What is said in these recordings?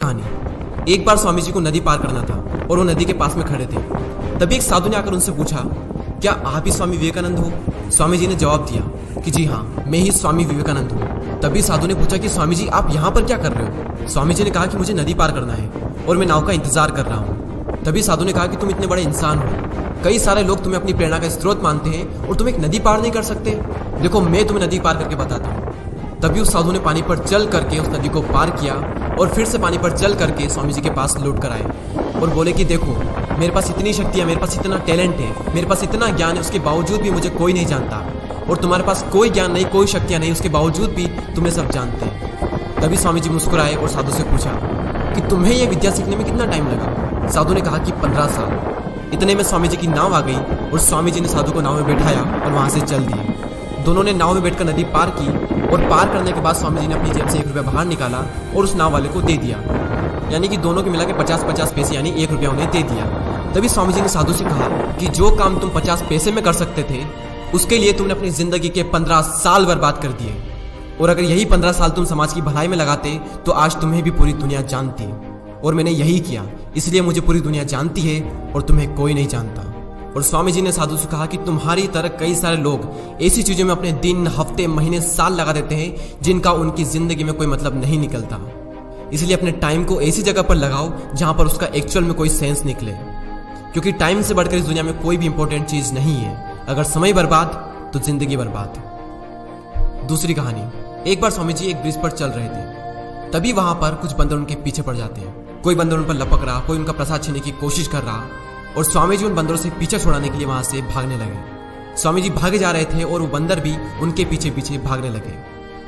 कहानी। एक बार स्वामी जी को नदी पार करना था और वो नदी के पास में खड़े थे। तभी एक साधु ने आकर उनसे पूछा, क्या आप ही स्वामी विवेकानंद हो? स्वामी जी ने जवाब दिया कि जी हाँ, मैं ही स्वामी विवेकानंद हूँ। तभी साधु ने पूछा कि स्वामी जी आप यहाँ पर क्या कर रहे हो? स्वामी जी ने कहा कि मुझे नदी पार करना है और मैं नाव का इंतजार कर रहा हूँ। तभी साधु ने कहा कि तुम इतने बड़े इंसान हो, कई सारे लोग तुम्हें अपनी प्रेरणा का स्रोत मानते हैं और तुम एक नदी पार नहीं कर सकते। देखो मैं तुम्हें नदी पार करके बताता हूँ। तभी उस साधु ने पानी पर चल करके उस नदी को पार किया और फिर से पानी पर चल करके स्वामी जी के पास लौट कर आए और बोले कि देखो मेरे पास इतनी शक्ति है, मेरे पास इतना टैलेंट है, मेरे पास इतना ज्ञान है, उसके बावजूद भी मुझे कोई नहीं जानता। और तुम्हारे पास कोई ज्ञान नहीं, कोई शक्तियाँ नहीं, उसके बावजूद भी तुम्हें सब जानते हैं। तभी स्वामी जी मुस्कुराए और साधु से पूछा कि तुम्हें यह विद्या सीखने में कितना टाइम लगा? साधु ने कहा कि 15 साल। इतने में स्वामी जी की नाव आ गई और स्वामी जी ने साधु को नाव में बैठाया और वहाँ से चल दिए। दोनों ने नाव में बैठकर नदी पार की और पार करने के बाद स्वामी जी ने अपनी जेब से 1 रुपया बाहर निकाला और उस नाव वाले को दे दिया। यानी कि दोनों के मिला के 50-50 पैसे यानी 1 रुपया उन्हें दे दिया। तभी स्वामी जी ने साधु से कहा कि जो काम तुम 50 पैसे में कर सकते थे उसके लिए तुमने अपनी जिंदगी के 15 साल बर्बाद कर दिए। और अगर यही 15 साल तुम समाज की भलाई में लगाते तो आज तुम्हें भी पूरी दुनिया जानती। और मैंने यही किया, इसलिए मुझे पूरी दुनिया जानती है और तुम्हें कोई नहीं जानता। और स्वामी जी ने साधु से कहा कि तुम्हारी तरह कई सारे लोग ऐसी चीज़ों में अपने दिन, हफ्ते, महीने, साल लगा देते हैं जिनका उनकी ज़िंदगी में कोई मतलब नहीं निकलता। इसलिए अपने टाइम को ऐसी जगह पर लगाओ जहाँ पर उसका एक्चुअल में कोई सेंस निकले, क्योंकि टाइम से बढ़कर इस दुनिया में कोई भी इंपॉर्टेंट चीज़ नहीं है। अगर समय बर्बाद तो जिंदगी बर्बाद। दूसरी कहानी। एक बार स्वामी जी एक ब्रिज पर चल रहे थे। तभी वहाँ पर कुछ बंदर उनके पीछे पड़ जाते हैं। कोई बंदर उन पर लपक रहा, कोई उनका प्रसाद छीनने की कोशिश कर रहा और स्वामी जी उन बंदरों से पीछे छुड़ाने के लिए वहां से भागने लगे। स्वामी जी भागे जा रहे थे और वो बंदर भी उनके पीछे पीछे भागने लगे।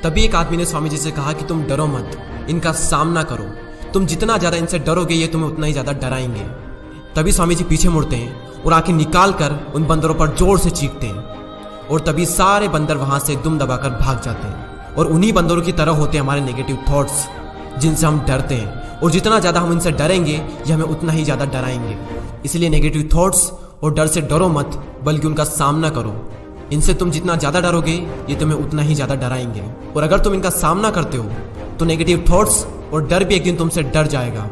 तभी एक आदमी ने स्वामी जी से कहा कि तुम डरो मत, इनका सामना करो। तुम जितना ज़्यादा इनसे डरोगे ये तुम्हें उतना ही ज़्यादा डराएंगे। तभी स्वामी जी पीछे मुड़ते हैं और आंखें निकाल कर उन बंदरों पर जोर से चीखते हैं और तभी सारे बंदर वहां से दुम दबाकर भाग जाते हैं। और उन्हीं बंदरों की तरह होते हैं हमारे नेगेटिव थॉट्स, जिनसे हम डरते हैं। और जितना ज़्यादा हम इनसे डरेंगे ये हमें उतना ही ज़्यादा डराएंगे। इसलिए नेगेटिव थॉट्स और डर से डरो मत, बल्कि उनका सामना करो। इनसे तुम जितना ज़्यादा डरोगे ये तुम्हें उतना ही ज़्यादा डराएंगे। और अगर तुम इनका सामना करते हो तो नेगेटिव थॉट्स और डर भी एक दिन तुमसे डर जाएगा